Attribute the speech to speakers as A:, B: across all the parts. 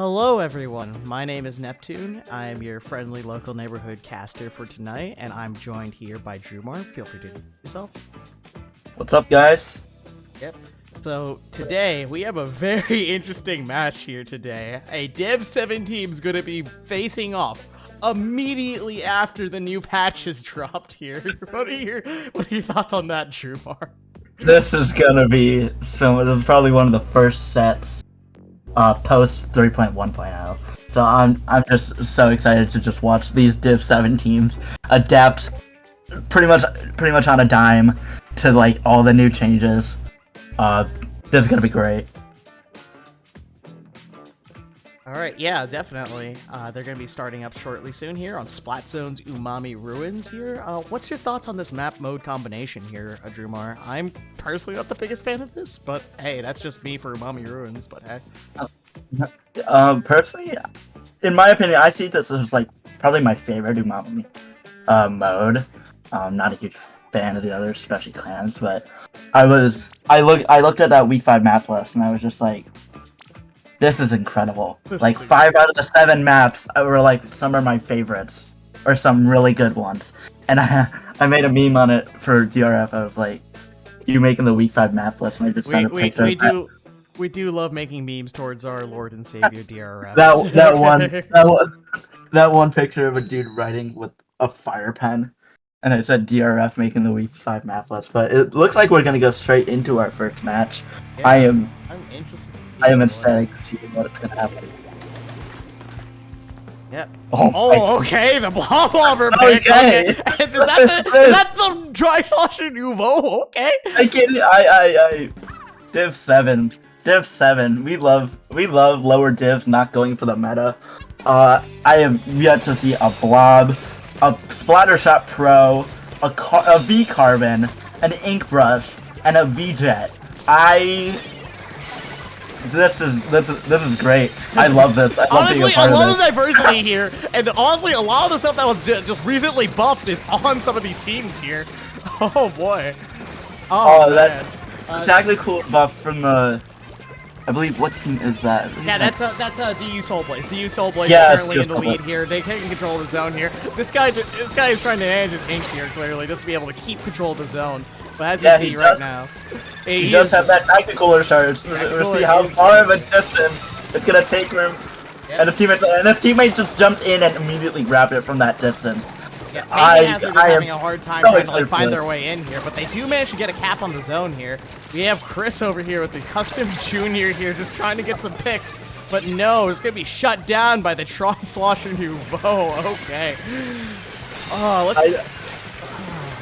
A: Hello everyone, my name is Neptune. I am your friendly local neighborhood caster for tonight, and I'm joined here by Drewmar. Feel free to introduce yourself.
B: What's up, guys?
A: Yep. So today we have a very interesting match here today. A Div 7 team's gonna be facing off immediately after the new patch is dropped here. What are your thoughts on that, Drewmar?
B: This is gonna be this is probably one of the first sets post 3.1.0. So I'm just so excited to just watch these Div 7 teams adapt pretty much on a dime to like all the new changes. This is gonna be great.
A: Alright, yeah, definitely. They're going to be starting up shortly soon here on Splat Zone's Umami Ruins here. What's your thoughts on this map mode combination here, Drewmar? I'm personally not the biggest fan of this, but hey, that's just me for Umami Ruins, but hey.
B: Personally, in my opinion, I see this as like probably my favorite Umami mode. Not a huge fan of the others, especially clans, but I looked at that week 5 map list and I was just like, this is incredible. Like 5 out of the 7 maps were like some of my favorites, or some really good ones. And I made a meme on it for DRF. I was like, "You making the week 5 map list?" And I just sent a picture.
A: We do love making memes towards our Lord and Savior DRF.
B: that one picture of a dude writing with a fire pen, and it said DRF making the week 5 map list. But it looks like we're gonna go straight into our first match.
A: Yeah, I'm interested.
B: I am ecstatic to see what's gonna happen.
A: Yep. Oh, okay. The Blobber pick.
B: Okay.
A: Is that the dry sloshing Uvo? Okay.
B: I get it. I Div 7. Div 7. We love lower divs not going for the meta. I have yet to see a Blob, a Splattershot Pro, a V Carbon, an Ink Brush, and a V Jet. This is great. I love this. I love
A: honestly,
B: being a part
A: I love
B: of
A: the diversity here, and honestly, a lot of the stuff that was just recently buffed is on some of these teams here. Oh boy. Oh man.
B: That's actually cool buff from the. I believe, what team is that?
A: Yeah, that's DU Soulblaze. DU Soulblaze
B: yeah,
A: is currently in the lead here. They're taking control of the zone here. This guy is trying to manage his ink here clearly, just to be able to keep control of the zone. But as you see right now,
B: he does have that tactical charge. We'll see how far of a distance it's gonna take him. Yep. And if teammates just jumped in and immediately grabbed it from that distance.
A: Yeah, I am having a hard time trying to find their way in here, but they do manage to get a cap on the zone here. We have Chris over here with the Custom Junior here, just trying to get some picks, but no, it's gonna be shut down by the Tron Slosher Nouveau. Okay. Oh,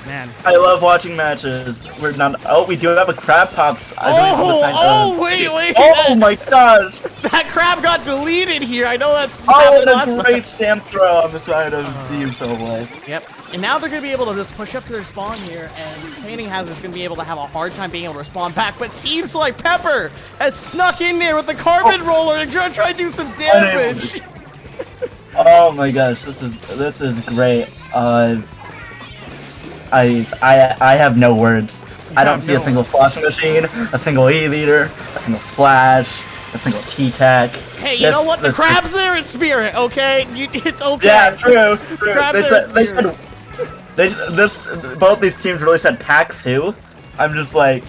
A: man.
B: I love watching matches. We're not. Oh, we do have a crab pops.
A: Wait!
B: Oh my gosh!
A: That crab got deleted here. I know that's.
B: Oh, and a great stamp throw on the side of DU Soulblaze.
A: Yep. And now they're gonna be able to just push up to their spawn here, and Painting Hazard's gonna be able to have a hard time being able to respond back. But seems like Pepper has snuck in there with the carbon roller and try to do some damage.
B: Oh my gosh, this is great. I have no words. I don't see a single sloshing machine, a single E-leader, a single splash, a single T-Tech.
A: Hey, you know what? The crab's there in spirit, okay? It's okay.
B: Yeah, true. Both these teams really said packs too. I'm just like,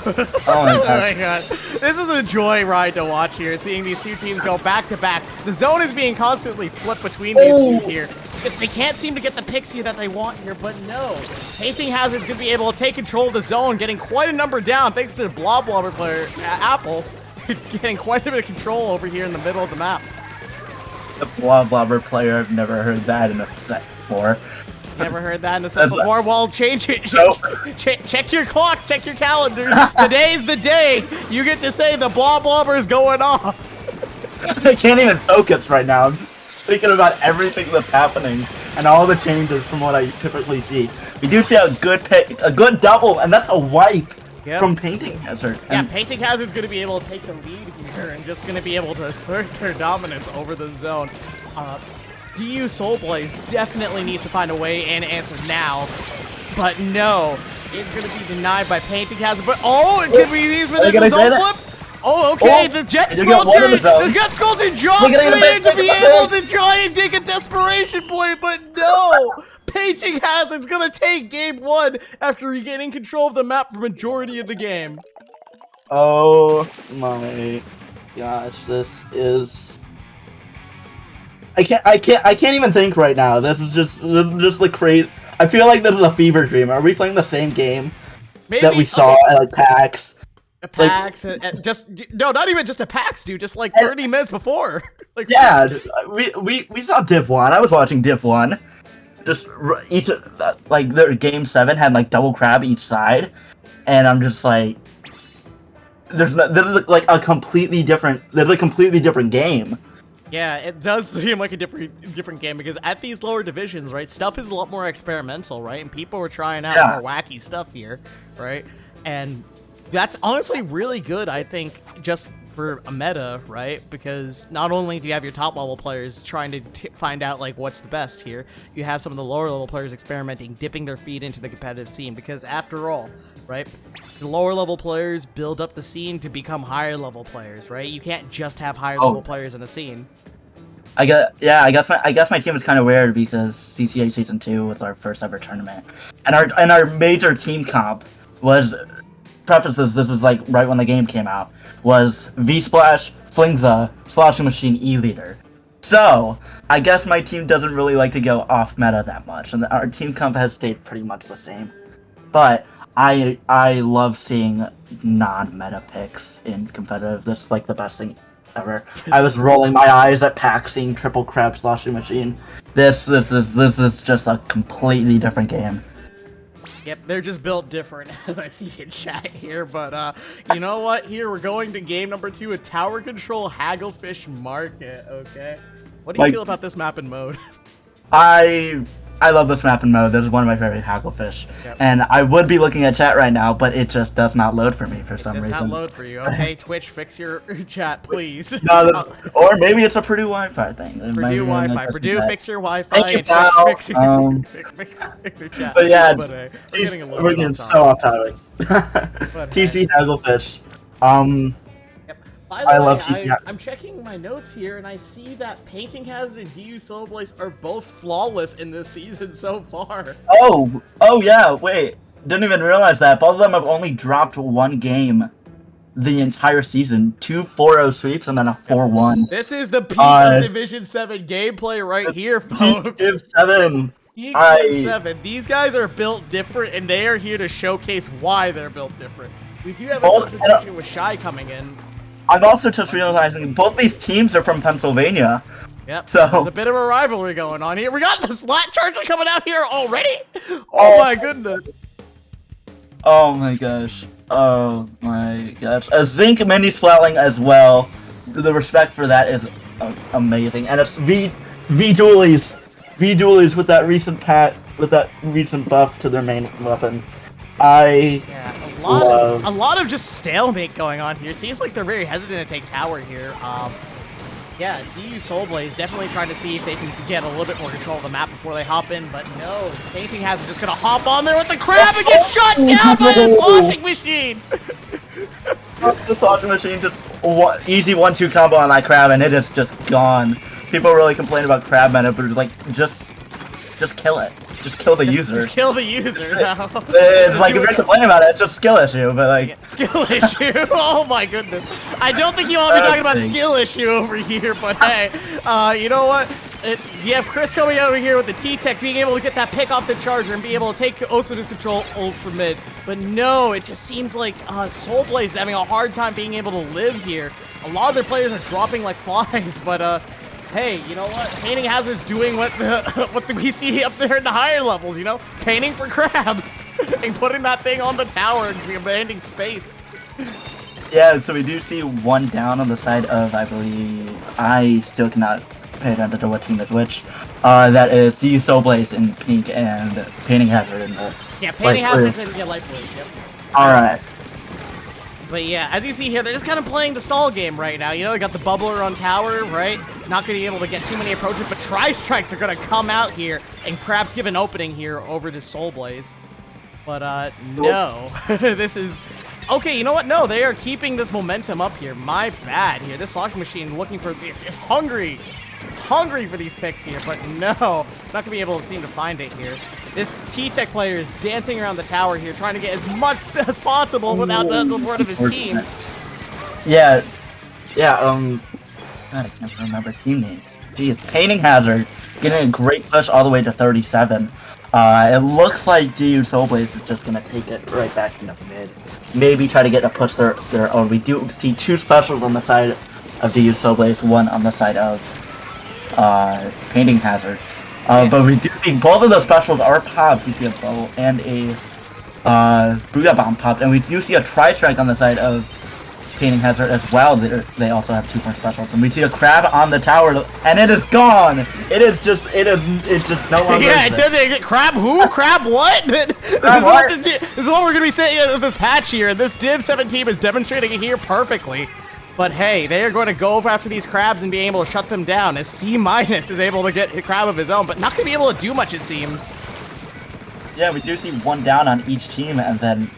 B: oh my god.
A: This is a joy ride to watch here, seeing these two teams go back to back. The zone is being constantly flipped between these two here, because they can't seem to get the picks here that they want here, but no. Painting Hazard's going to be able to take control of the zone, getting quite a number down, thanks to the Blobber player, Apple, getting quite a bit of control over here in the middle of the map.
B: The Blobber player, I've never heard that in a set before.
A: Never heard that in a set before. Well, change it. Check your clocks, check your calendars. Today's the day you get to say the Blobber is going off.
B: I can't even focus right now. I'm just thinking about everything that's happening and all the changes from what I typically see. We do see a good pick, a good double, and that's a wipe from Painting Hazard.
A: Yeah, Painting Hazard's going to be able to take the lead here and just going to be able to assert their dominance over the zone. DU Soulblaze definitely needs to find a way and answer now, but no, it's going to be denied by Painting Hazard. But oh, it could be these with the zone flip. Oh, okay.
B: Oh,
A: The Jet
B: you got one of the
A: Sculptor.
B: zones.
A: The Jet Sculptor drops
B: Look at it,
A: it in to
B: look
A: be
B: at the
A: able
B: big.
A: to try and take a desperation point, but no. Painting Hazard's gonna take game 1 after regaining control of the map for majority of the game.
B: Oh my gosh, this is. I can't even think right now. This is just the crazy. I feel like this is a fever dream. Are we playing the same game
A: Maybe,
B: that we saw at like PAX?
A: a PAX, just no, not even just a PAX, dude. Just like 30 minutes before. Like
B: Yeah, we saw Div 1. I was watching Div 1. Just each like their game 7 had like double crab each side, and I'm just like, there's like a completely different game.
A: yeah, it does seem like a different game because at these lower divisions, right, stuff is a lot more experimental, right, and people are trying out more wacky stuff here, right, and that's honestly really good, I think, just for a meta, right? Because not only do you have your top level players trying to find out like what's the best here, you have some of the lower level players experimenting, dipping their feet into the competitive scene. Because after all, right, the lower level players build up the scene to become higher level players, right? You can't just have higher level players in the scene.
B: I guess my team was kind of weird because CCA Season 2 was our first ever tournament, and our major team comp was. Prefaces, this was like right when the game came out, was V-Splash, Flingza, Sloshing Machine, E-Leader. So, I guess my team doesn't really like to go off meta that much, and our team comp has stayed pretty much the same. But I love seeing non-meta picks in competitive. This is like the best thing ever. I was rolling my eyes at PAX seeing Triple Crab Sloshing Machine. This is just a completely different game.
A: Yep, they're just built different, as I see in chat here, but, you know what? Here, we're going to game number 2, a Tower Control Hagglefish Market, okay? What do you feel about this map and mode?
B: I love this map and mode. This is one of my favorite Hagglefish. Yep. And I would be looking at chat right now, but it just does not load for me for some reason. It does
A: not load for you. Okay, Twitch, fix your chat, please.
B: No, or maybe it's a Purdue Wi-Fi thing.
A: Purdue Wi-Fi. Purdue, fix your Wi-Fi.
B: Thank you, pal.
A: Fix your chat.
B: But yeah,
A: we're
B: getting so off topic. TC Hagglefish.
A: By the way, I'm checking my notes here, and I see that Painting Hazard and DU Soulblaze are both flawless in this season so far.
B: Oh yeah, wait. Didn't even realize that. Both of them have only dropped one game the entire season. 2 4-0 sweeps and then a 4-1.
A: This is the peak of Division 7 gameplay right here, folks.
B: Div 7.
A: Peak Div 7. These guys are built different, and they are here to showcase why they're built different. We do have a substitution with Shy coming in.
B: I'm also just realizing both these teams are from Pennsylvania.
A: Yep.
B: So
A: there's a bit of a rivalry going on here. We got the Splat Charger coming out here already. Oh my goodness.
B: Oh my gosh. Oh my gosh. A Zinc mini splatling as well. The respect for that is amazing. And it's V Dualies. V Dualies with that recent buff to their main weapon. A
A: lot of just stalemate going on here. Seems like they're very hesitant to take tower here. Yeah, DU Soulblaze definitely trying to see if they can get a little bit more control of the map before they hop in, but no. Painting Hazard just gonna hop on there with the crab and get shot down by the Sloshing Machine.
B: The Sloshing Machine just easy 1-2 combo on that crab and it is just gone. People really complain about crab meta, but it's like just kill it. Just kill the user.
A: Just kill the user now.
B: It's like, if you're complaining about it, it's just skill issue, but like...
A: Skill issue? Oh my goodness. I don't think you want to be talking about skill issue over here, but hey, you know what? You have Chris coming over here with the T-Tech, being able to get that pick off the Charger and be able to take Osoda's control ult for mid. But no, it just seems like Soulblaze is having a hard time being able to live here. A lot of their players are dropping like flies, but hey, you know what? Painting Hazard's doing what we see up there in the higher levels, you know? Painting for crab and putting that thing on the tower and commanding space.
B: Yeah, so we do see one down on the side of, I believe, I still cannot pay attention to what team is which. That is DU Soulblaze in pink and Painting Hazard in the...
A: Yeah, Painting Hazard's in light blue, yep.
B: Alright.
A: But yeah, as you see here, they're just kind of playing the stall game right now. You know, they got the bubbler on tower, right? Not going to be able to get too many approaches, but Tri-Strikes are going to come out here, and Crab's give an opening here over to Soulblaze. But no, this is okay. You know what? No, they are keeping this momentum up here. My bad here. This sloshing machine looking for is hungry for these picks here, but no, not gonna be able to seem to find it here. This T-Tech player is dancing around the tower here, trying to get as much as possible without the support of his team.
B: Yeah, God, I can't remember team names. Gee, it's Painting Hazard getting a great push all the way to 37. It looks like DU Soulblaze is just gonna take it right back into mid. Maybe try to get a push their own. We do see 2 specials on the side of DU Soulblaze, 1 on the side of Painting Hazard. But we do think both of those specials are popped. We see a bow and a Booyah Bomb popped, and we do see a Tri-Strike on the side of Painting Hazard as well. They also have 2-point specials, and we see a crab on the tower, and it is gone. It's just no longer.
A: Yeah, it did. Crab who? Crab what? This is what we're gonna be saying in this patch here. This Div 7 team is demonstrating it here perfectly. But hey, they are going to go after these crabs and be able to shut them down, as C- is able to get a crab of his own, but not going to be able to do much, it seems.
B: Yeah, we do see 1 down on each team, and then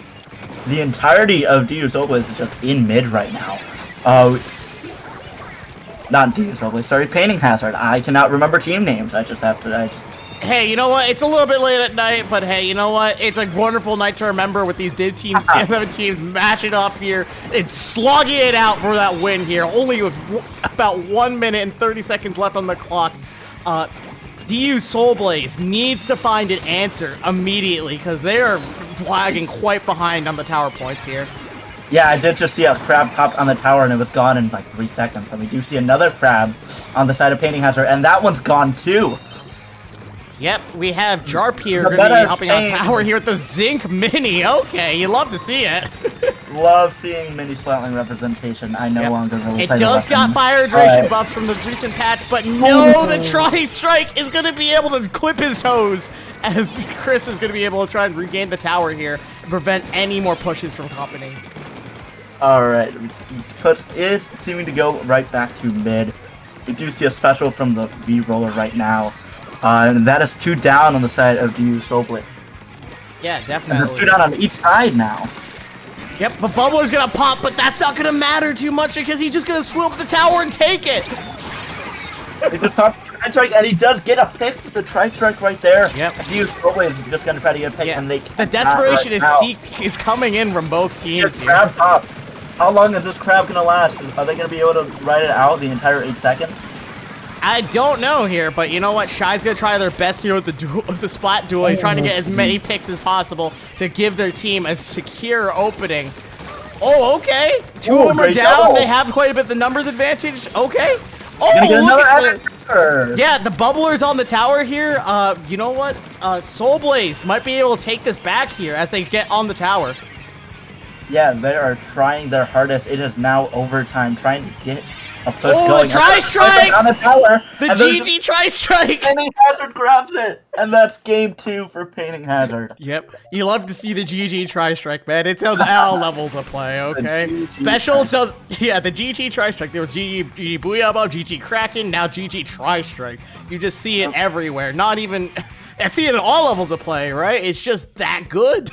B: the entirety of DU Soulblaze is just in mid right now. Not DU Soulblaze, sorry, Painting Hazard. I cannot remember team names.
A: Hey, you know what? It's a little bit late at night, but hey, you know what? It's a wonderful night to remember with these Div teams, Div 7 teams matching up here and slugging it out for that win here. Only with about 1 minute and 30 seconds left on the clock. DU Soulblaze needs to find an answer immediately because they are lagging quite behind on the tower points here.
B: Yeah, I did just see a crab pop on the tower and it was gone in like 3 seconds. And we do see another crab on the side of Painting Hazard, and that one's gone too.
A: Yep, we have Jarp here going to be helping on tower here with the Zinc Mini. Okay, you love to see it.
B: Love seeing Mini Splatling representation. I no longer really play
A: It does got fire hydration buffs from the recent patch, but no, the Tri-Strike is going to be able to clip his toes as Chris is going to be able to try and regain the tower here and prevent any more pushes from happening.
B: Alright, this push is seeming to go right back to mid. We do see a special from the V-Roller right now. And that is 2 down on the side of DU Soulblaze.
A: Yeah, definitely.
B: And 2 down on each side now.
A: Yep, but Bubbler's gonna pop, but that's not gonna matter too much because he's just gonna swoop the tower and take it.
B: He just popped the Tri-Strike, and he does get a pick with the Tri-Strike right there.
A: Yep.
B: DU Soulblaze is just gonna try to get a pick, and they
A: the desperation is coming in from both teams here.
B: Crab pop. How long is this crab gonna last? Are they gonna be able to ride it out the entire 8 seconds?
A: I don't know here, but you know what? Shy's gonna try their best here with the splat duel. He's trying to get as many picks as possible to give their team a secure opening. Oh, okay. 2 of them are down. Double. They have quite a bit of the numbers advantage. Okay. Oh, look at the... Yeah, the Bubbler's on the tower here. You know what? Soulblaze might be able to take this back here as they get on the tower.
B: Yeah, they are trying their hardest. It is now overtime, trying to get a push going.
A: Tri-Strike!
B: On the tower!
A: The GG Tri-Strike!
B: Painting Hazard grabs it! And that's game 2 for Painting Hazard.
A: Yep. You love to see the GG Tri-Strike, man. It's on all levels of play, okay? Specials does... Yeah, the GG Tri-Strike. There was GG Booyah Bomb, GG Kraken, now GG Tri-Strike. You just see it everywhere. Not even... I see it at all levels of play, right? It's just that good.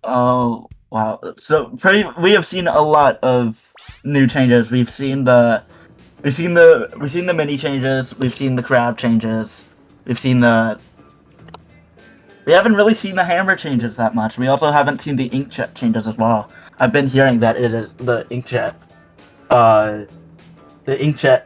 B: Oh, wow. So we have seen a lot of new changes. We've seen the mini changes, we've seen the crab changes, we haven't really seen the hammer changes that much. We also haven't seen the inkjet changes as well. I've been hearing that it is the inkjet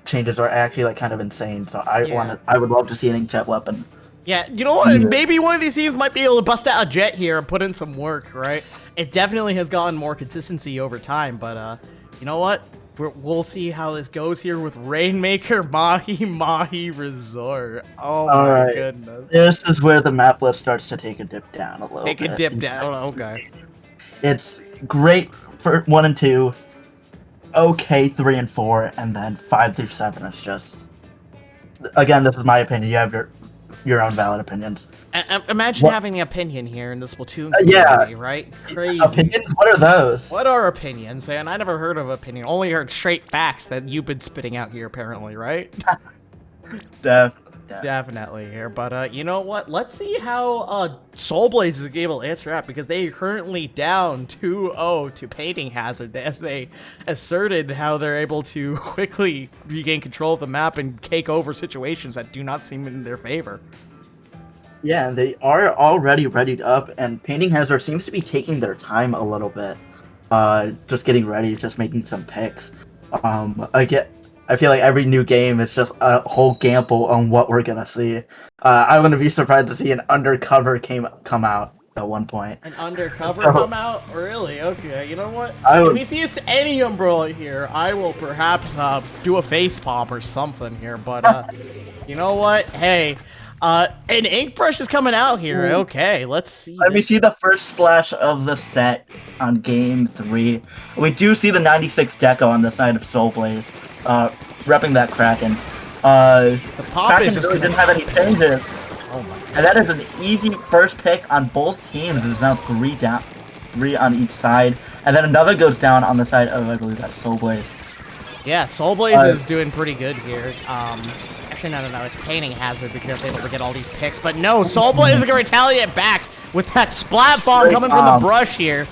B: changes are actually like kind of insane, so I would love to see an inkjet weapon.
A: Yeah, you know what? Maybe one of these teams might be able to bust out a jet here and put in some work, right? It definitely has gotten more consistency over time, but you know what? We'll see how this goes here with Rainmaker Mahi Resort. Oh my goodness.
B: This is where the map list starts to take a dip down a little bit.
A: Take a dip down, okay.
B: It's great for 1 and 2, okay 3 and 4, and then 5 through 7 is just... Again, this is my opinion. You have your own valid opinions.
A: Imagine having an opinion here in the Splatoon community, right? Crazy.
B: Opinions? What are those?
A: What are opinions? And I never heard of opinion. Only heard straight facts that you've been spitting out here, apparently, right? Definitely here, but you know what? Let's see how Soulblaze is able to answer that, because they are currently down 2-0 to Painting Hazard as they asserted how they're able to quickly regain control of the map and take over situations that do not seem in their favor.
B: Yeah, they are already readied up, and Painting Hazard seems to be taking their time a little bit. Just getting ready, just making some picks. I feel like every new game is just a whole gamble on what we're gonna see. I wouldn't be surprised to see an undercover come out at one point.
A: An undercover come out? Really? Okay, you know what? If we see any Umbrella here, I will perhaps do a face palm or something here, but you know what? Hey, an ink brush is coming out here. Okay, let's see.
B: Let me see the first splash of the set on game 3. We do see the 96 deco on the side of Soulblaze, repping that Kraken.
A: The pop
B: Kraken
A: is just
B: really didn't have any changes.
A: Oh my god.
B: And that is an easy first pick on both teams. There's now 3 down, 3 on each side, and then another goes down on the side of, I believe that's Soulblaze.
A: Yeah, Soulblaze is doing pretty good here. Actually, no, it's Painting Hazard because they're able to get all these picks. But no, Soulblaze is going to retaliate back with that splat bomb coming from the brush here.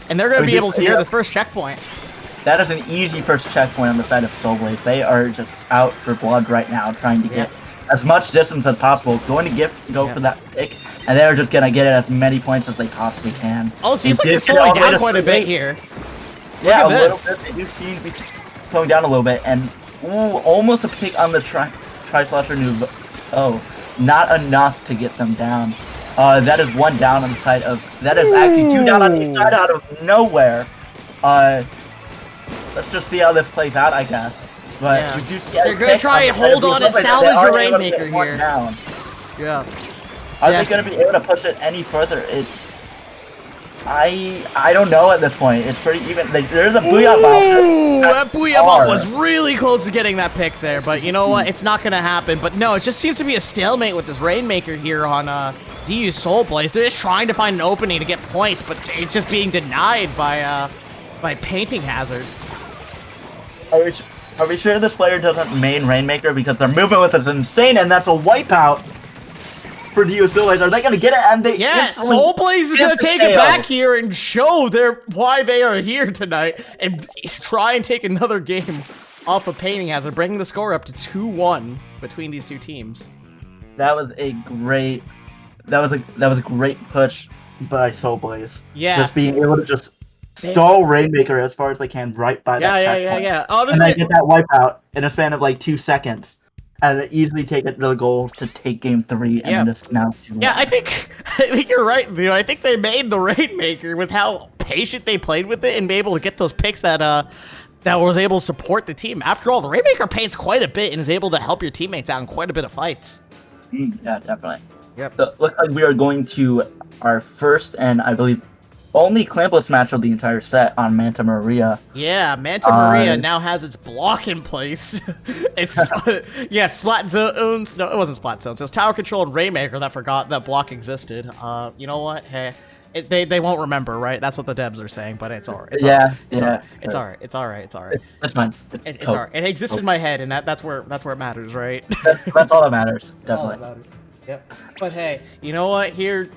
A: And they're going to be able to secure this first checkpoint.
B: That is an easy first checkpoint on the side of Soulblaze. They are just out for blood right now, trying to get as much distance as possible. Going to go for that pick, and they're just going to get as many points as they possibly can.
A: Oh, it seems like they're slowing down quite a bit here.
B: Yeah, a little bit. They do seem to be slowing down a little bit, and almost a pick on the Tri-Slasher Nouveau. Oh, not enough to get them down. That is 1 down on the side of... That is actually 2 down on each side out of nowhere. Let's just see how this plays out, I guess. But we do see
A: they're going to try and hold on and salvage a Rainmaker here.
B: Down.
A: Yeah.
B: Are they going to be able to push it any further? I don't know at this point. It's pretty even. There's a Booyah Bomb.
A: That Booyah Bomb was really close to getting that pick there, but you know what? It's not going to happen. But no, it just seems to be a stalemate with this Rainmaker here on DU Soulblaze. They're just trying to find an opening to get points, but it's just being denied by Painting Hazard.
B: Are we sure this player doesn't main Rainmaker because their movement with it is insane, and that's a wipeout for DU Soulblaze? Are they going to get it? And they
A: Soulblaze is going to take it back here and show why they are here tonight and try and take another game off of Painting Hazard, bringing the score up to 2-1 between these two teams.
B: That was a great push by Soulblaze. Yeah, just being able to just stall Rainmaker as far as they can right by that checkpoint.
A: Yeah. Honestly,
B: and then get that wipeout in a span of like 2 seconds. And they easily take it to the goal to take game 3 and then just now 2-1.
A: Yeah, I think you're right, Leo. I think they made the Rainmaker with how patient they played with it and be able to get those picks that was able to support the team. After all, the Rainmaker paints quite a bit and is able to help your teammates out in quite a bit of fights.
B: Yeah, definitely.
A: Yep.
B: So, looks like we are going to our first and I believe only clampless match of the entire set on Manta Maria.
A: Yeah, Manta Maria now has its block in place. It's Splat Zones. No, it wasn't Splat Zones. It was Tower Control and Rainmaker that forgot that block existed. You know what? Hey, they won't remember, right? That's what the devs are saying, but it's alright. It's alright. It's alright.
B: That's fine.
A: It's alright. It exists in my head, and that's where it matters, right?
B: That's all that matters. Definitely.
A: All that matters. Yep. But hey, you know what? Here,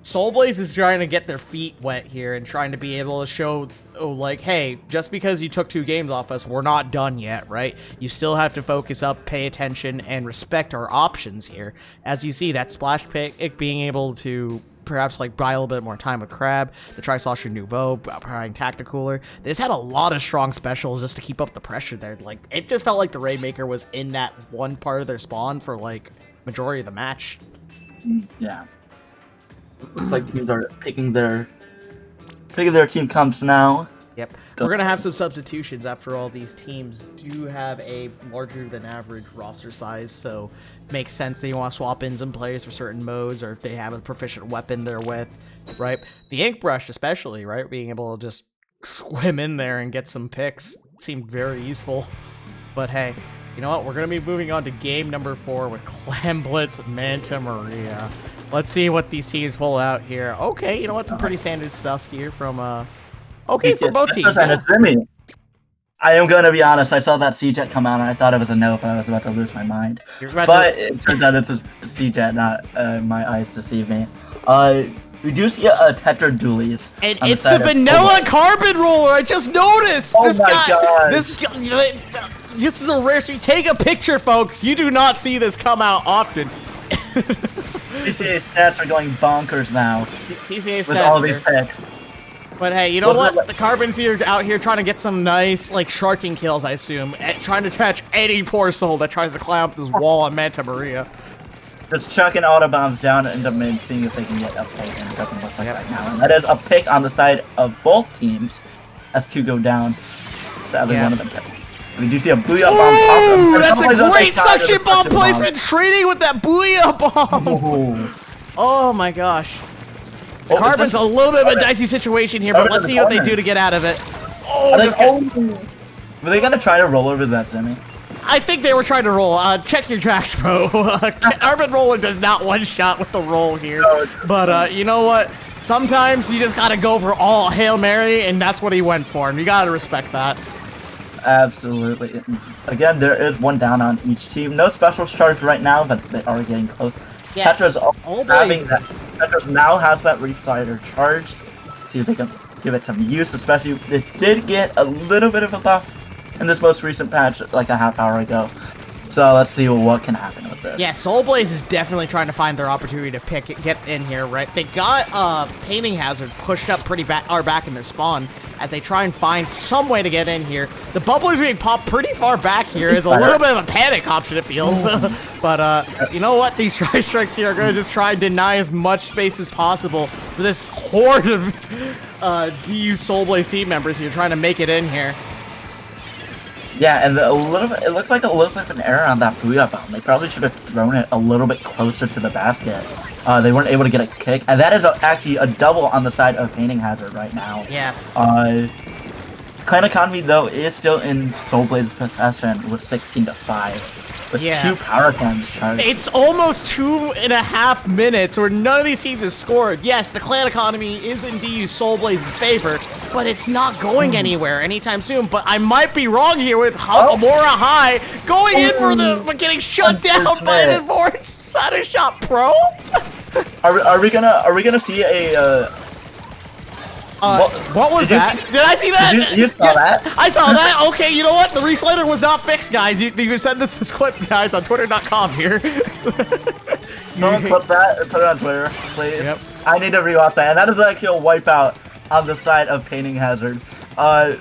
A: Soulblaze is trying to get their feet wet here and trying to be able to show, like, hey, just because you took 2 games off us, we're not done yet, right? You still have to focus up, pay attention, and respect our options here. As you see, that splash pick being able to perhaps like buy a little bit more time with Crab, the Tri-Slasher Nouveau, applying Tacticooler. This had a lot of strong specials just to keep up the pressure there. Like, it just felt like the Rainmaker was in that one part of their spawn for like majority of the match.
B: Yeah. Looks like teams are picking their team comps now.
A: Yep. We're going to have some substitutions. After all, these teams do have a larger than average roster size, so it makes sense that you want to swap in some players for certain modes, or if they have a proficient weapon they're with, right? The Ink Brush especially, right? Being able to just swim in there and get some picks seemed very useful. But hey, you know what? We're going to be moving on to game number 4 with Clamblitz Manta Maria. Let's see what these teams pull out here. Okay, you know what? Some pretty standard stuff here from, okay, for both teams.
B: I am going to be honest. I saw that C-Jet come out, and I thought it was a Nova. I was about to lose my mind. But it turns out it's a C-Jet, not my eyes deceive me. We do see a Tetra Dualies.
A: And it's the vanilla carbon roller. I just noticed.
B: Oh my god.
A: This is a rare. Take a picture, folks. You do not see this come out often.
B: CCA stats are going bonkers now.
A: CCA stats
B: with all these picks.
A: But hey, you know what? The Carbons here out here trying to get some nice, like, sharking kills, I assume. Trying to catch any poor soul that tries to climb up this wall on Manta Maria.
B: Just chucking autobombs down into mid, seeing if they can get a pick, and it doesn't look like right now. And that is a pick on the side of both teams as two go down. Sadly, one of them picked. We do see a Booyah Bomb pop.
A: Ooh, that's a great suction bomb placement, trading with that Booyah Bomb.
B: Ooh.
A: Oh my gosh. The Carbon's a little bit of a dicey situation here, but let's see what they do to get out of it. Oh,
B: were they gonna try to roll over that semi?
A: I think they were trying to roll. Check your tracks, bro. Carbon Roller does not one-shot with the roll here. But you know what? Sometimes you just gotta go for all Hail Mary, and that's what he went for, and you gotta respect that.
B: Absolutely. Again, there is one down on each team. No specials charged right now, but they are getting close.
A: Yes.
B: Tetra's having that. Tetra's now has that Reslider charged. See if they can give it some use, especially it did get a little bit of a buff in this most recent patch, like a half hour ago. So let's see what can happen with this.
A: Yeah, Soulblaze is definitely trying to find their opportunity to get in here, right? They got Painting Hazard pushed up pretty back in their spawn as they try and find some way to get in here. The Bubbler's being popped pretty far back here is a little bit of a panic option, it feels. But you know what? These Tri-Strikes here are going to just try and deny as much space as possible for this horde of DU Soulblaze team members here trying to make it in here.
B: Yeah, and it looks like a little bit of an error on that Booyah Bomb. They probably should have thrown it a little bit closer to the basket. They weren't able to get a kick, and that is actually a double on the side of Painting Hazard right now.
A: Yeah.
B: Clan Economy, though, is still in Soulblaze's possession with 16-5. With 2 power cams charged.
A: It's almost 2.5 minutes where none of these teams have scored. Yes, the Clan Economy is indeed Soulblaze's favor, but it's not going anywhere anytime soon. But I might be wrong here with Amora High going in for this, but getting shut down by the board Shadow Shot Pro.
B: Are we gonna see a
A: what was that? Did I see that?
B: You saw that?
A: I saw that. Okay, you know what? The Reslider was not fixed, guys. You can send this clip, guys, on Twitter.com here.
B: Someone clip that and put it on Twitter, please. Yep. I need to rewatch that. And that is actually a wipeout on the side of Painting Hazard. I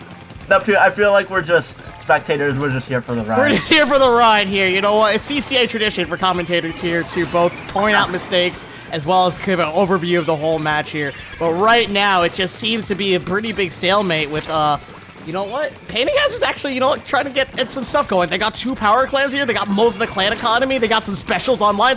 B: feel like we're just spectators. We're just here for the ride.
A: We're just here for the ride here. You know what? It's CCA tradition for commentators here to both point out mistakes as well as give an overview of the whole match here. But right now, it just seems to be a pretty big stalemate with, you know what? Painting Hazard's actually, you know what, trying to get some stuff going. They got 2 power clans here. They got most of the Clan Economy. They got some specials online.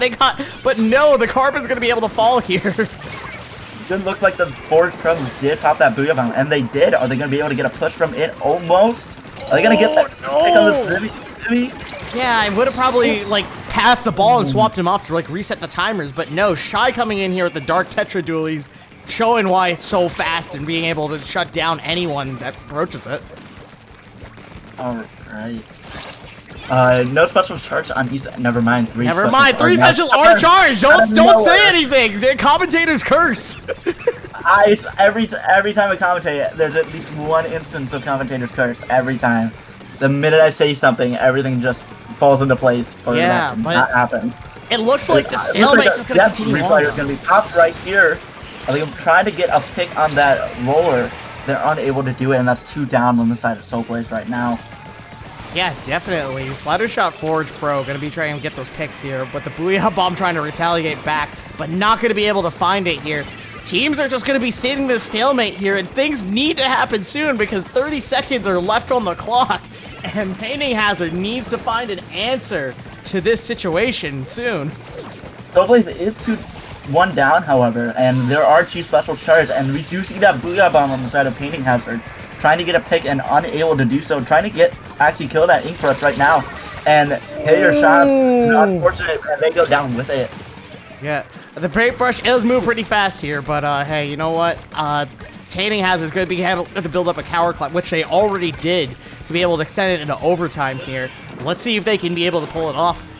A: But no, the Carbon's going to be able to fall here.
B: It didn't look like the Forge Pro did pop that Booyah Bomb, and they did. Are they going to be able to get a push from it almost? Are they going to get that pick on the Smitty?
A: Yeah, I would have probably, like, passed the ball and swapped him off to, like, reset the timers. But no, Shy coming in here with the Dark Tetra Dualies, showing why it's so fast and being able to shut down anyone that approaches it.
B: Alright. No specials charged on each. Never mind. 3
A: specials are charged. Don't say anything. The commentators curse.
B: Every time I commentate, there's at least one instance of commentators curse every time. The minute I say something, everything just falls into place for that to not happen.
A: It looks like the stalemate is going to continue on.
B: Reslider is going to be popped right here. I think I'm trying to get a pick on that roller. They're unable to do it, and that's 2 down on the side of Soulblaze right now.
A: Yeah, definitely. Slider Shot Forge Pro going to be trying to get those picks here, but the Booyah Bomb trying to retaliate back, but not going to be able to find it here. Teams are just going to be sitting in this stalemate here, and things need to happen soon because 30 seconds are left on the clock, and Painting Hazard needs to find an answer to this situation soon.
B: Soulblaze is 1 down, however, and there are 2 special charges, and we do see that Booyah Bomb on the side of Painting Hazard, trying to get a pick and unable to do so, trying to actually kill that Ink Brush right now, and hit your shots, unfortunate, and they go down with it.
A: Yeah, the Paintbrush is moving pretty fast here, but hey, you know what? Tanning Hazard's going to be able to build up a Cower Clap, which they already did, to be able to extend it into overtime here. Let's see if they can be able to pull it off.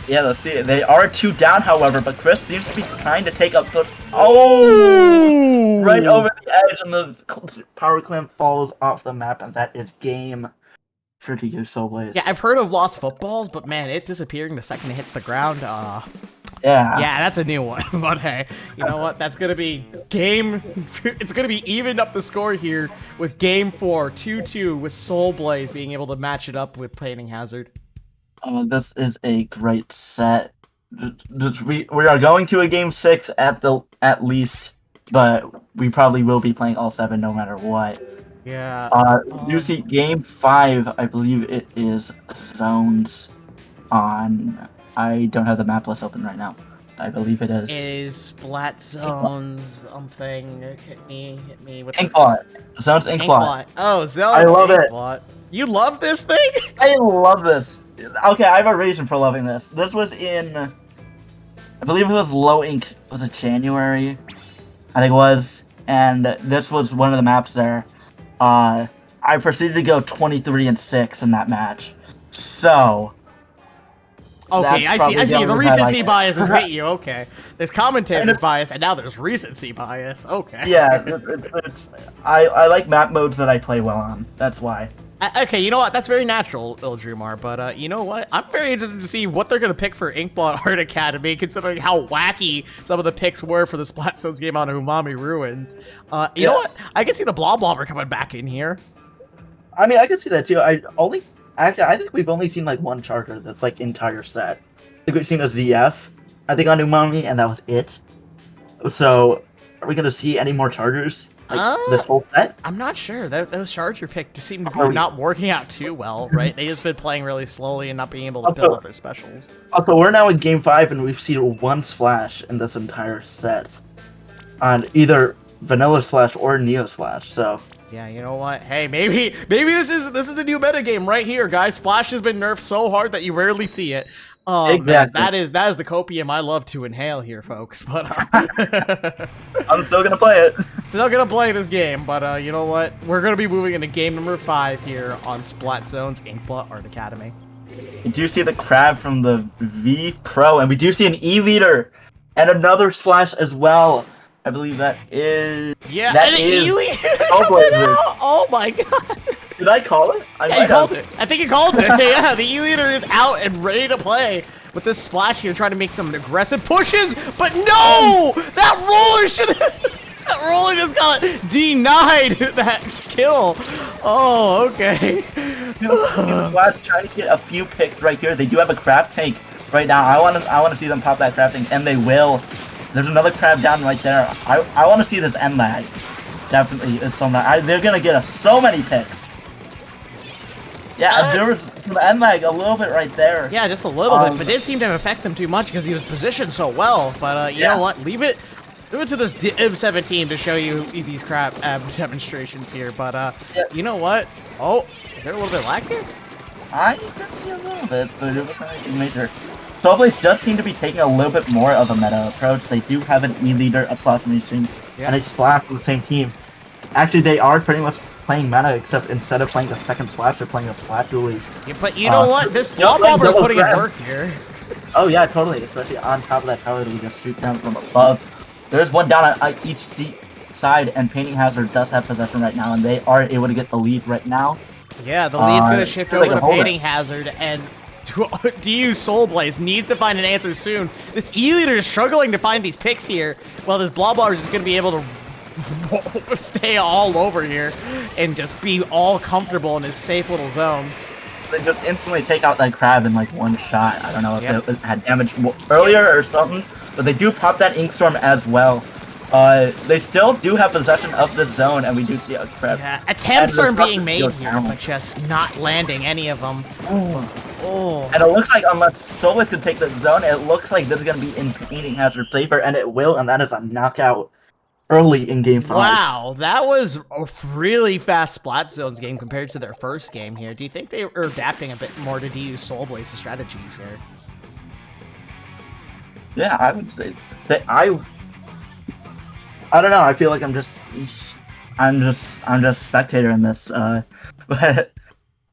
B: Yeah, let's see. They are 2 down, however, but Chris seems to be trying to take up the... Oh! Right over the edge, and the power clamp falls off the map, and that is game for DU Soulblaze.
A: Yeah, I've heard of lost footballs, but man, it disappearing the second it hits the ground,
B: Yeah,
A: that's a new one. But hey, you know what? That's gonna be game. It's gonna be evened up the score here with game 4, 2-2, with Soulblaze being able to match it up with Tanning Hazard.
B: This is a great set. We are going to a game 6 at least, but we probably will be playing all 7 no matter what.
A: Yeah.
B: You see game 5, I believe it is zones on. I don't have the map list open right now. I believe it is.
A: It is Splat Zones something. Hit me with
B: Inkblot. Zones Inkblot.
A: Oh, Zones
B: I love
A: Inkblot. It. You love this thing?
B: I love this. Okay, I have a reason for loving this. This was in, I believe it was low ink. Was it January? I think it was. And this was one of the maps there. I proceeded to go 23-6 in that match. So.
A: Okay, I see. The recency bias has hit you. Okay, there's commentator's bias, and now there's recency bias. Okay.
B: Yeah, I like map modes that I play well on. That's why.
A: Okay, you know what? That's very natural, Ildrumar, but you know what? I'm very interested to see what they're going to pick for Inkblot Art Academy, considering how wacky some of the picks were for the Splat Zones game on Umami Ruins. You know what? I can see the Blob Blobber coming back in here.
B: I mean, I can see that too. I think we've only seen like one charger that's like entire set. I think we've seen a ZF, I think on Umami, and that was it. So, are we going to see any more chargers? Like, this whole set?
A: I'm not sure. Those charger picks just seem to be not working out too well, right? They just been playing really slowly and not being able to fill up their specials.
B: Also, we're now in game 5 and we've seen one splash in this entire set. On either Vanilla Slash or Neo Slash, so...
A: Yeah, you know what? Hey, maybe this is the new metagame right here, guys. Splash has been nerfed so hard that you rarely see it. Exactly. Man, that is the copium I love to inhale here, folks. But
B: I'm still gonna play it.
A: Still gonna play this game, but you know what? We're gonna be moving into game number 5 here on Splat Zones Inkblot Art Academy.
B: We do see the crab from the V Pro, and we do see an E-Leader and another splash as well. I believe that is...
A: Yeah, that is E-Leader! Oh my god!
B: Did I call it?
A: Yeah, you called it. I think you called it. Yeah, the E-Leader is out and ready to play with this splash here, trying to make some aggressive pushes, but no! That roller should that roller just got denied that kill. Oh, okay.
B: Splash trying to get a few picks right here. They do have a crab tank right now. I want to see them pop that crab tank, and they will. There's another crab down right there. I want to see this end lag. Definitely is so nice. They're gonna get us so many picks. Yeah, there was some end lag a little bit right there.
A: Yeah, just a little bit, but it didn't seem to affect them too much because he was positioned so well. But you know what? Leave it to this M17 to show you these crap demonstrations here. But you know what? Oh, is there a little bit of lag here?
B: I did see a little bit, but it wasn't anything major. Soulblaze does seem to be taking a little bit more of a meta approach. They do have an E-Leader, a Slash Machine, and a Splash from the same team. Actually, they are pretty much playing meta, except instead of playing the second Splash, they're playing a Splash Dualies.
A: Yeah, but you know what? This Blob Blobber is putting in work here.
B: Oh yeah, totally. Especially on top of that tower that we just shoot down from above. There's one down on each side, and Painting Hazard does have possession right now, and they are able to get the lead right now.
A: Yeah, the lead's going to shift over to Painting Hazard, and DU Soulblaze needs to find an answer soon. This E-Leader is struggling to find these picks here, while this Blob Blobber is just going to be able to stay all over here and just be all comfortable in his safe little zone.
B: They just instantly take out that crab in like one shot. I don't know if it had damage earlier or something, but they do pop that Inkstorm as well. They still do have possession of the zone, and we do see a crab.
A: Yeah, attempts are being made here, but just not landing any of them.
B: Oh. And it looks like unless Soulblaze can take the zone, it looks like this is going to be in Painting Hazard's favor, and it will, and that is a knockout early in game 5.
A: Wow, that was a really fast Splat Zones game compared to their first game here. Do you think they are adapting a bit more to DU Soulblaze's strategies here?
B: Yeah, I would say I don't know. I feel like I'm just a spectator in this. But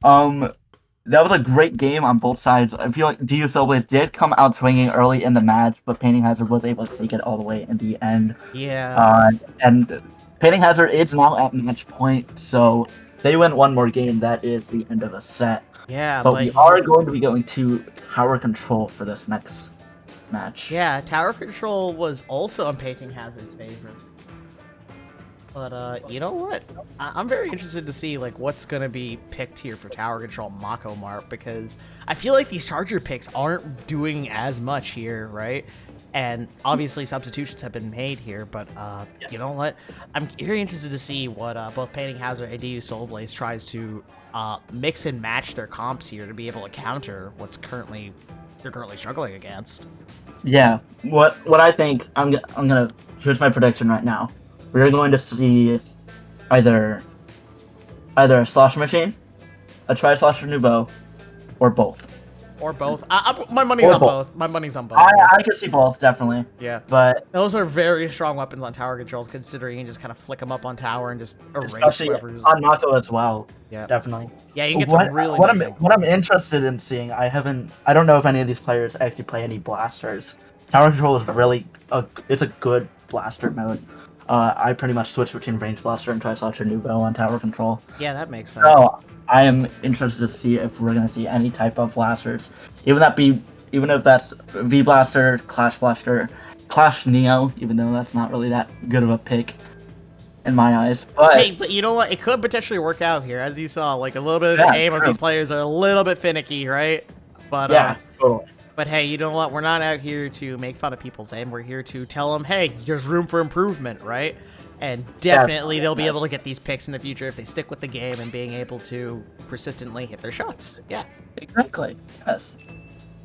B: that was a great game on both sides. I feel like DU Soulblaze did come out swinging early in the match, but Painting Hazard was able to take it all the way in the end.
A: Yeah.
B: And Painting Hazard is now at match point, so they win one more game. That is the end of the set.
A: Yeah,
B: but we are going to be going to Tower Control for this next match.
A: Yeah, Tower Control was also in Painting Hazard's favor. But, you know what? I'm very interested to see, like, what's going to be picked here for Tower Control Mako Mart, because I feel like these Charger picks aren't doing as much here, right? And obviously substitutions have been made here, but, you know what? I'm very interested to see what both Painting Hazard and DU Soulblaze tries to mix and match their comps here to be able to counter what's they're currently struggling against.
B: Yeah, what I think, I'm gonna, here's my prediction right now. We're going to see either a Slosher Machine, a Tri-Slosher Nouveau, or both.
A: Or both. My money's on both. My money's on both.
B: I can see both, definitely.
A: Yeah.
B: But
A: those are very strong weapons on tower controls, considering you can just kind of flick them up on tower and just erase
B: especially
A: whoever's...
B: on Mako as well.
A: Yeah.
B: Definitely.
A: Yeah, you can get some really
B: what
A: nice
B: I'm interested in seeing, I don't know if any of these players actually play any blasters. Tower Control is really it's a good blaster mode. I pretty much switch between Range Blaster and Tri-Slosher Nouveau on Tower Control.
A: Yeah, that makes sense.
B: So I am interested to see if we're gonna see any type of blasters, even if that's V Blaster, Clash Blaster, Clash Neo, even though that's not really that good of a pick in my eyes. But
A: hey, but you know what? It could potentially work out here, as you saw. Like a little bit of the aim of these players are a little bit finicky, right? But
B: yeah, totally.
A: But hey, you know what? We're not out here to make fun of people's aim. We're here to tell them, hey, there's room for improvement, right? And definitely they'll be able to get these picks in the future if they stick with the game and being able to persistently hit their shots. Yeah.
B: Exactly. Yes.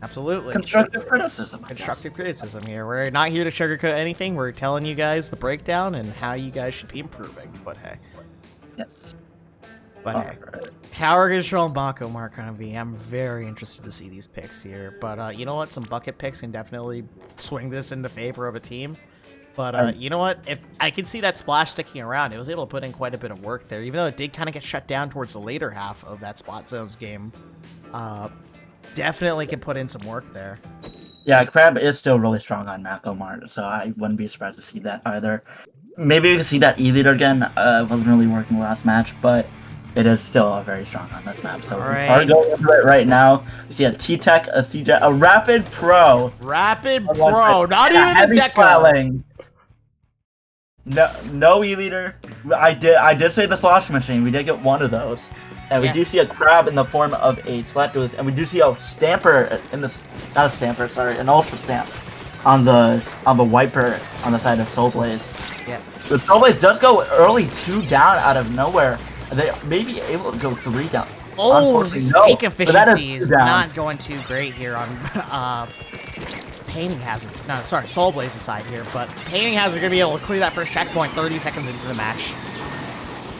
A: Absolutely.
B: Constructive criticism.
A: Constructive criticism here. We're not here to sugarcoat anything. We're telling you guys the breakdown and how you guys should be improving. But hey.
B: Yes.
A: But hey. Tower Control and Mako Mart gonna be. I'm very interested to see these picks here. But you know what? Some bucket picks can definitely swing this into favor of a team. But you know what? If I can see that splash sticking around, it was able to put in quite a bit of work there, even though it did kind of get shut down towards the later half of that Spot Zones game. Definitely can put in some work there.
B: Yeah, Crab is still really strong on Mako Mart, so I wouldn't be surprised to see that either. Maybe we can see that E-leader again. Wasn't really working the last match, but it is still very strong on this map. So we are going into it right now. We see a T-Tech, a CJ, a Rapid Pro.
A: Rapid Pro, not even
B: a
A: the Deco.
B: No E-leader. I did say the Slosh Machine. We did get one of those. And we do see a Crab in the form of a Splatduelist, and we do see a Stamper in this, not a Stamper, sorry, an Ultra Stamp on the Wiper on the side of Soulblaze.
A: Yeah.
B: But Soulblaze does go early 2 down out of nowhere. They may be able to go 3 down.
A: Oh, this pick efficiency is not going too great here on Painting Hazard's. No, sorry, Soulblaze's side here, but Painting Hazard going to be able to clear that first checkpoint 30 seconds into the match.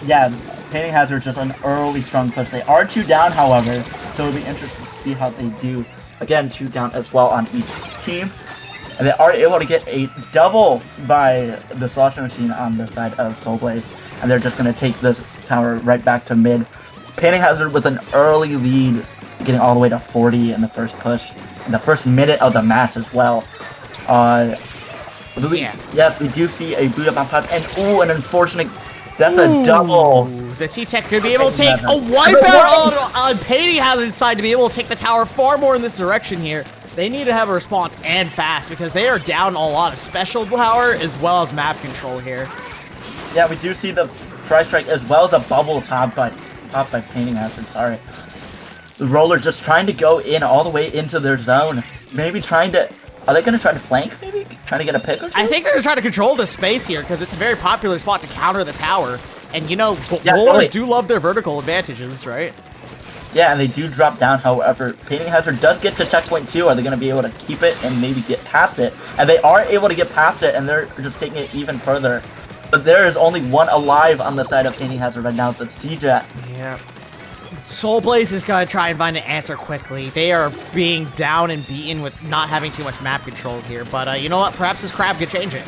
B: Yeah, Painting Hazard's just an early strong push. They are 2 down, however, so it'll be interesting to see how they do. Again, 2 down as well on each team. And they are able to get a double by the Slosher Machine on the side of Soulblaze. And they're just going to take this tower right back to mid. Painting Hazard with an early lead, getting all the way to 40 in the first push. In the first minute of the match as well. Yes, we do see a boot up on top. And an unfortunate... That's a double.
A: The T-Tech could be able to take a wipeout on Painting Hazard's side to be able to take the tower far more in this direction here. They need to have a response and fast because they are down a lot of special power as well as map control here.
B: Yeah, we do see the Tri-Strike as well as a bubble top by Painting Hazard, sorry. The Roller just trying to go in all the way into their zone. Maybe trying to... Are they going to try to flank, maybe? Trying to get a pick or two?
A: I think they're trying to control the space here because it's a very popular spot to counter the tower. And, you know, rollers do love their vertical advantages, right?
B: Yeah, and they do drop down, however. Painting Hazard does get to checkpoint 2. Are they going to be able to keep it and maybe get past it? And they are able to get past it, and they're just taking it even further. But there is only one alive on the side of Painting Hazard right now, the C-Jet.
A: Yeah. Soulblaze is going to try and find an answer quickly. They are being down and beaten with not having too much map control here. But you know what? Perhaps this Crab could change it.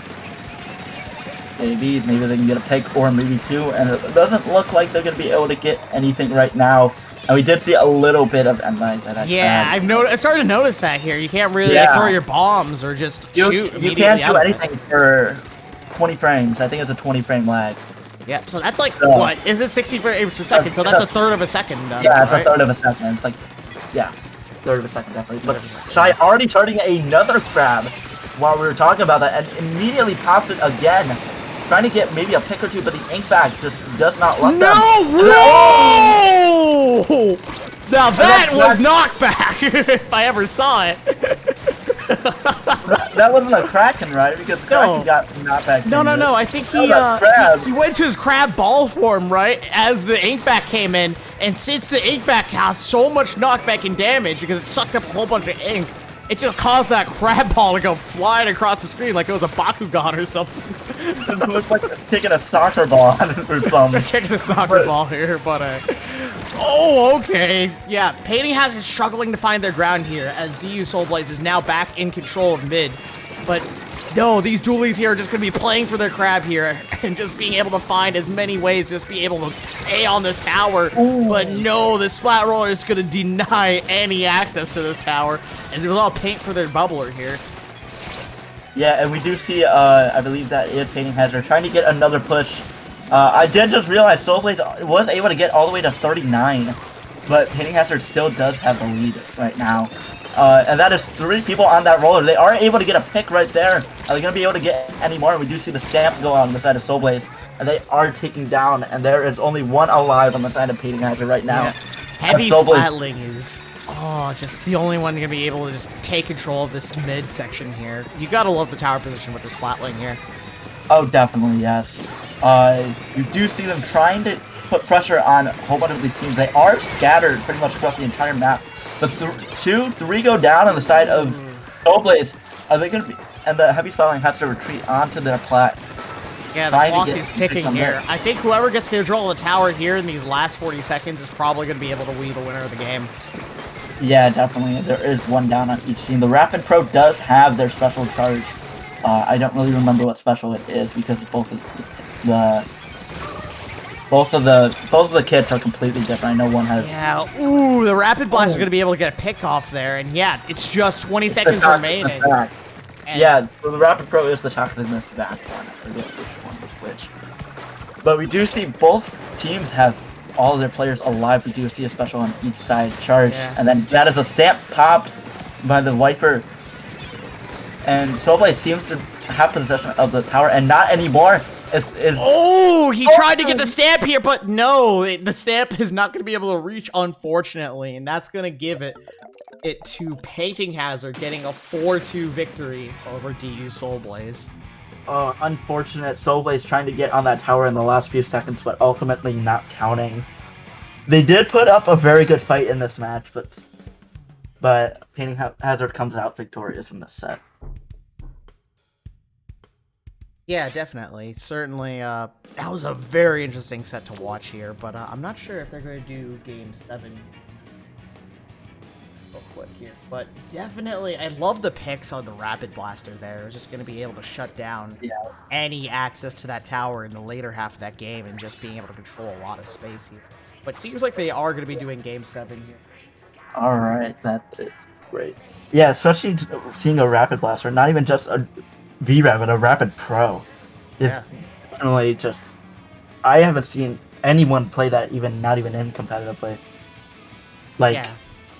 B: Maybe they can get a pick or maybe two, and it doesn't look like they're going to be able to get anything right now. And we did see a little bit of end lag that
A: I started to notice that here. You can't really like, throw your bombs or just shoot immediately.
B: You can't do anything for 20 frames. I think it's a 20 frame lag.
A: Yeah, so that's like, what? Is it 60 frames per second? So that's a third of a second.
B: Yeah, it's a third of a second. It's like, yeah, third of a second, definitely. But Shy already starting another crab while we were talking about that, and immediately pops it again. Trying to get maybe a pick or two, but the ink bag just does not let them.
A: No! Now that was knockback, if I ever saw it.
B: That wasn't a Kraken, right? Because Kraken got knockback.
A: No. I think he went to his crab ball form, right, as the inkback came in. And since the inkback has so much knockback and damage because it sucked up a whole bunch of ink, it just caused that crab ball to go flying across the screen like it was a Bakugan or something.
B: It looked like kicking a soccer ball or something.
A: Kicking a soccer ball here, but oh, okay. Yeah, Painting Hazard is struggling to find their ground here as DU Soulblaze is now back in control of mid. But no, these dualies here are just going to be playing for their crab here and just being able to find as many ways, just be able to stay on this tower. Ooh. But no, the Splat Roller is going to deny any access to this tower. And there's a lot of paint for their bubbler here.
B: Yeah, and we do see, I believe that is Painting Hazard trying to get another push. I did just realize Soulblaze was able to get all the way to 39, but Painting Hazard still does have the lead right now. And that is 3 people on that roller. They are able to get a pick right there. Are they going to be able to get any more? We do see the stamp go on the side of Soulblaze, and they are taking down, and there is only one alive on the side of Painting Hazard right now.
A: Yeah. Heavy Splatling is just the only one going to be able to just take control of this mid section here. You got to love the tower position with the Splatling here.
B: Oh, definitely, yes. You do see them trying to put pressure on a whole bunch of these teams. They are scattered pretty much across the entire map. But 3 go down on the side of Soulblaze. Are they going to be... And the Heavy Splatling has to retreat onto their plat.
A: Yeah, the clock is ticking here. I think whoever gets control of the tower here in these last 40 seconds is probably going to be able to be the winner of the game.
B: Yeah, definitely. There is one down on each team. The Rapid Pro does have their special charge. I don't really remember what special it is because both of the kits are completely different. I know one has...
A: Yeah, ooh, the Rapid Blast is going to be able to get a pick off there. And yeah, it's just 20 seconds remaining.
B: Yeah, the Rapid Pro is the Toxicness back one. I forget which one was which. But we do see both teams have all of their players alive. We do see a special on each side charge. Yeah. And then that is a stamp pops by the Viper. And Soulblaze seems to have possession of the tower, and not anymore.
A: He tried to get the stamp here, but no, the stamp is not going to be able to reach, unfortunately, and that's going to give it to Painting Hazard, getting a 4-2 victory over DU Soulblaze.
B: Unfortunate. Soulblaze trying to get on that tower in the last few seconds, but ultimately not counting. They did put up a very good fight in this match, but Painting Hazard comes out victorious in this set.
A: Yeah, definitely. Certainly, that was a very interesting set to watch here, but I'm not sure if they're going to do Game 7 real quick here. But definitely, I love the picks on the Rapid Blaster there. It's just going to be able to shut down any access to that tower in the later half of that game and just being able to control a lot of space here. But it seems like they are going to be doing Game 7 here.
B: All right, that is great. Yeah, especially seeing a Rapid Blaster, not even just a V-Rapid, a Rapid Pro. It's definitely just... I haven't seen anyone play that, not even in competitively. Like,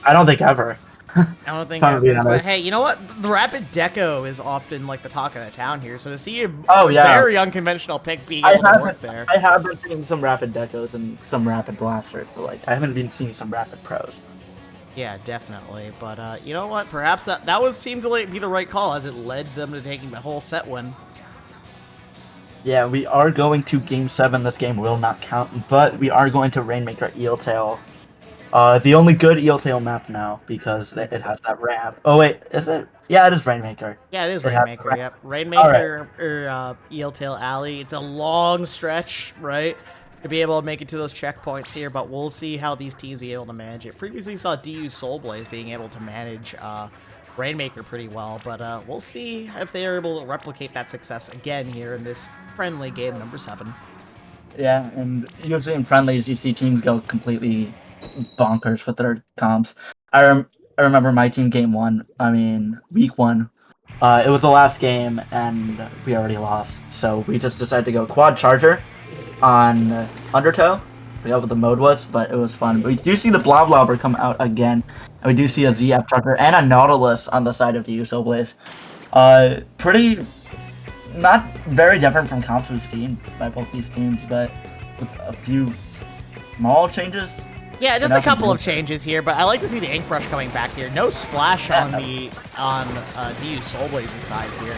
B: I don't think ever.
A: I don't think ever. But hey, you know what? The Rapid Deco is often like the talk of the town here, so to see a very unconventional pick being able to work there.
B: I have been seeing some Rapid Decos and some Rapid Blasters, but like, I haven't been seeing some Rapid Pros.
A: Yeah, definitely. But you know what? Perhaps that seemed to be the right call as it led them to taking the whole set win.
B: Yeah, we are going to Game 7. This game will not count, but we are going to Rainmaker Eeltail. The only good Eeltail map now because it has that ramp. Oh wait, is it? Yeah, it is Rainmaker.
A: Yeah, it is Rainmaker. Yep, Rainmaker or Eeltail Alley. It's a long stretch, right? To be able to make it to those checkpoints here, but we'll see how these teams be able to manage it. Previously saw DU Soulblaze being able to manage Rainmaker pretty well, but we'll see if they are able to replicate that success again here in this friendly game number 7.
B: Yeah, and usually in friendlies, you see teams go completely bonkers with their comps. I remember my team game 1. I mean, week 1. It was the last game, and we already lost. So we just decided to go quad charger on Undertow. I forgot what the mode was, but it was fun. We do see the Blob Lobber come out again, and we do see a ZF Trucker and a Nautilus on the side of the Soulblaze. Pretty, not very different from comps we've seen by both these teams, but with a few small changes.
A: Yeah, just a couple of changes here, but I like to see the Ink Brush coming back here. No splash on DU Soulblaze's side here.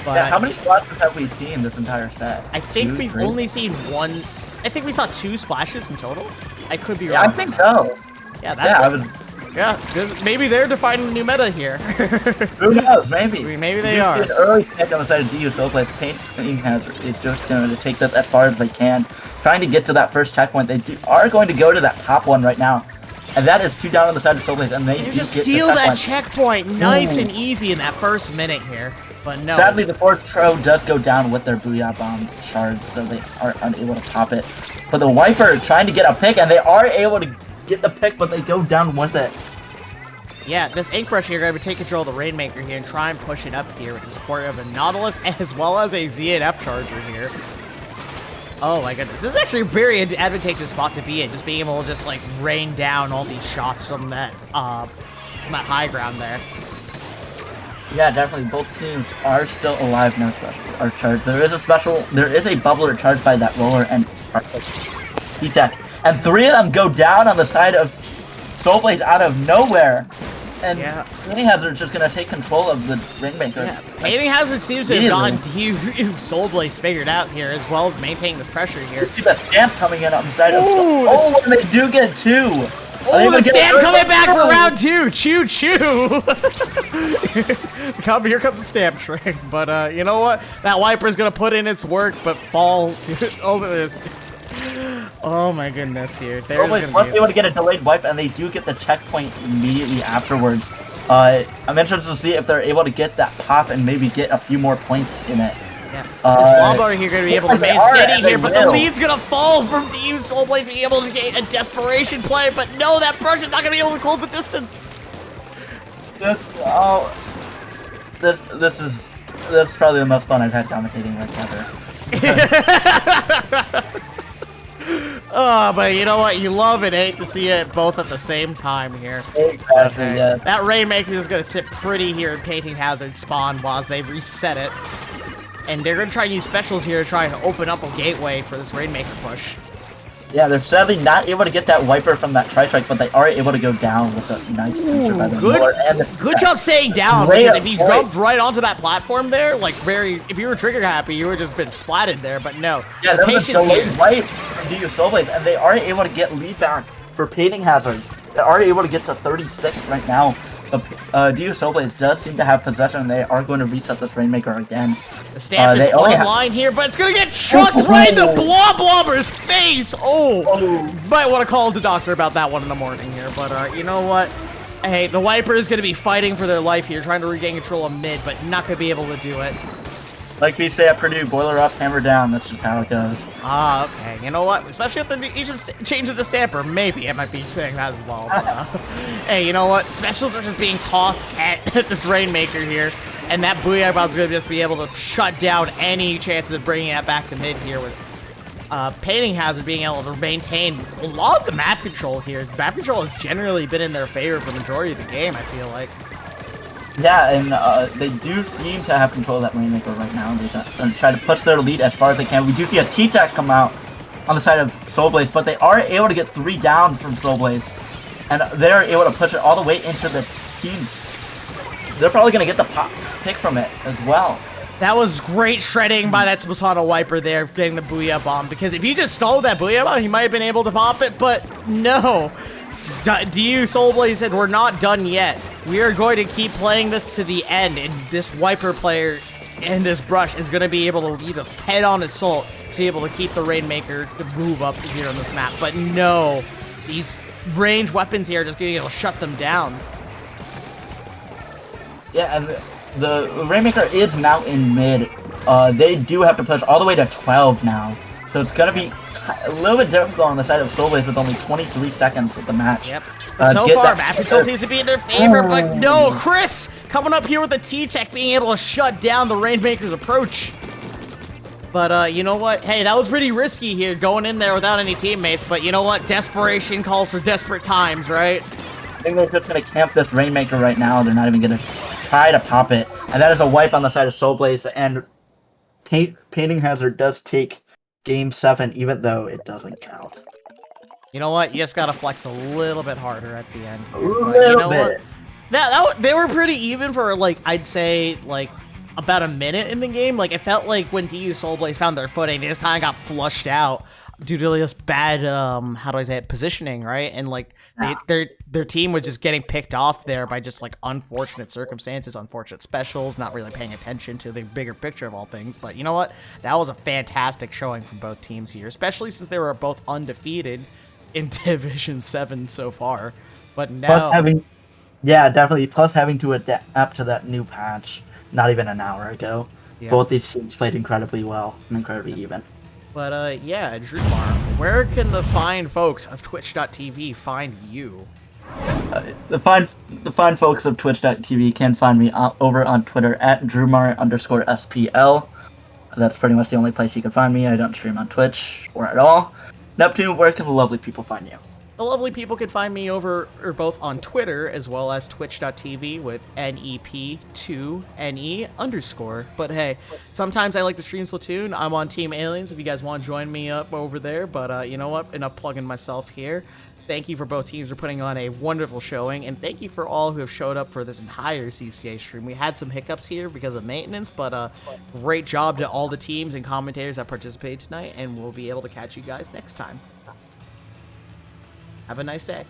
A: But
B: yeah, how many splashes have we seen this entire set?
A: I think we've only seen one. I think we saw 2 splashes in total. I could be wrong.
B: Yeah, I think so.
A: Yeah, that's
B: yeah,
A: because maybe they're defining the new meta here.
B: Who knows? Maybe.
A: Maybe they are.
B: An early pick on the side of DU Soulblaze. Painting Hazard is just going to take this as far as they can, trying to get to that first checkpoint. They are going to go to that top one right now, and that is 2 down on the side of Soulblaze, and they do
A: just
B: get
A: steal
B: the
A: that checkpoint nice and easy in that first minute here. But no.
B: Sadly, the 4th Pro does go down with their Booyah Bomb shards, so they are unable to pop it. But the Wiper trying to get a pick, and they are able to get the pick, but they go down with it.
A: Yeah, this Ink Brush here going to take control of the Rainmaker here and try and push it up here with the support of a Nautilus as well as a ZNF Charger here. Oh my goodness, this is actually a very advantageous spot to be in, just being able to just like rain down all these shots from that high ground there.
B: Yeah, definitely. Both teams are still alive. No special or charge. There is a bubbler charged by that roller and T-Tech, and 3 of them go down on the side of Soulblaze out of nowhere. And Painting Hazard's just gonna take control of the Rainmaker.
A: Yeah, Painting Hazard seems to have gotten Soulblaze figured out here, as well as maintaining the pressure here.
B: You see the stamp coming in on the side of Soulblaze. Oh, and they do get 2.
A: Oh, the stamp coming back for round 2. Choo choo. Here comes the stamp train. But you know what? That Wiper's gonna put in its work, but fall to over this. Oh my goodness, here.
B: Once they want to get a delayed wipe, and they do get the checkpoint immediately afterwards. I'm interested to see if they're able to get that pop and maybe get a few more points in it.
A: Yeah. This Blombar here going to be able to remain steady here, but the lead's going to fall from the Soulblaze being able to get a desperation play, but no, that brush is not going to be able to close the distance.
B: This is probably the most fun I've had commentating like ever.
A: But you know what? You love and hate to see it both at the same time here.
B: Exactly, yeah.
A: That Rainmaker is going to sit pretty here in Painting Hazard spawn while they reset it. And they're going to try and use specials here to try and open up a gateway for this Rainmaker push.
B: Yeah, they're sadly not able to get that Wiper from that Tri-Strike, but they are able to go down with a nice answer by the Miller.
A: Good job staying down, because if you jumped right onto that platform there, like if you were trigger happy, you would have just been splatted there, but no.
B: Yeah, that was a delayed wipe from DU Soulblaze, and they are able to get lead back for Painting Hazard. They are able to get to 36 right now. But DU Soulblaze does seem to have possession, and they are going to reset this Rainmaker again.
A: The stamp is online here, but it's going to get chucked right in the Blobber's face! Oh! Might want to call the doctor about that one in the morning here, but you know what? Hey, the Wiper is going to be fighting for their life here, trying to regain control of mid, but not going to be able to do it.
B: Like we say at Purdue, boiler up, hammer down. That's just how it goes.
A: Okay. You know what? Especially if the agent changes the stamper, maybe I might be saying that as well. But, hey, you know what? Specials are just being tossed at this Rainmaker here, and that Booyah Bomb's going to just be able to shut down any chances of bringing that back to mid here with Painting Hazard being able to maintain a lot of the map control here. Map control has generally been in their favor for the majority of the game, I feel like.
B: Yeah, and they do seem to have control of that Rainmaker right now. They're going to try to push their lead as far as they can. We do see a T-Tech come out on the side of Soulblaze, but they are able to get 3 down from Soulblaze. And they're able to push it all the way into the teams. They're probably going to get the pick from it as well.
A: That was great shredding by that Spasana Wiper there, getting the Booyah Bomb. Because if you just stole that Booyah Bomb, he might have been able to pop it, but no. DU Soulblaze said, we're not done yet. We are going to keep playing this to the end, and this Wiper player and this Brush is going to be able to lead a head-on assault to be able to keep the Rainmaker to move up here on this map. But no, these ranged weapons here are just going to be able to shut them down.
B: Yeah, and the Rainmaker is now in mid, They do have to push all the way to 12 now. So it's going to be a little bit difficult on the side of Soulblaze with only 23 seconds with the match.
A: Yep. So far, map control seems to be in their favor, but
B: Oh.
A: no, Chris coming up here with the T-Tech being able to shut down the Rainmaker's approach. But you know what? Hey, that was pretty risky here, going in there without any teammates, but you know what? Desperation calls for desperate times, right?
B: I think they're just going to camp this Rainmaker right now. They're not even going to try to pop it. And that is a wipe on the side of Soulblaze, and Painting Hazard does take Game 7, even though it doesn't count.
A: You know what? You just gotta flex a little bit harder at the end.
B: A little bit.
A: They were pretty even for, like, I'd say, like, about a minute in the game. Like, it felt like when DU Soulblaze found their footing, they just kind of got flushed out due to just bad, how do I say it, positioning, right? And, like, their team was just getting picked off there by just, like, unfortunate circumstances, unfortunate specials, not really paying attention to the bigger picture of all things. But you know what? That was a fantastic showing from both teams here, especially since they were both undefeated in Division 7 so far. But now...
B: definitely. Plus having to adapt to that new patch not even an hour ago. Yeah. Both these teams played incredibly well and incredibly even.
A: But yeah, Drewmar, where can the fine folks of Twitch.tv find you?
B: The fine folks of Twitch.tv can find me over on Twitter at Drewmar_SPL. That's pretty much the only place you can find me. I don't stream on Twitch or at all. Neptune, where can the lovely people find you?
A: The lovely people can find me over or both on Twitter as well as Twitch.tv with NEP2NE_. But hey, sometimes I like to stream Splatoon. I'm on Team Aliens if you guys want to join me up over there. But you know what? Enough plugging myself here. Thank you for both teams for putting on a wonderful showing, and thank you for all who have showed up for this entire CCA stream. We had some hiccups here because of maintenance, but great job to all the teams and commentators that participated tonight, and we'll be able to catch you guys next time. Have a nice day.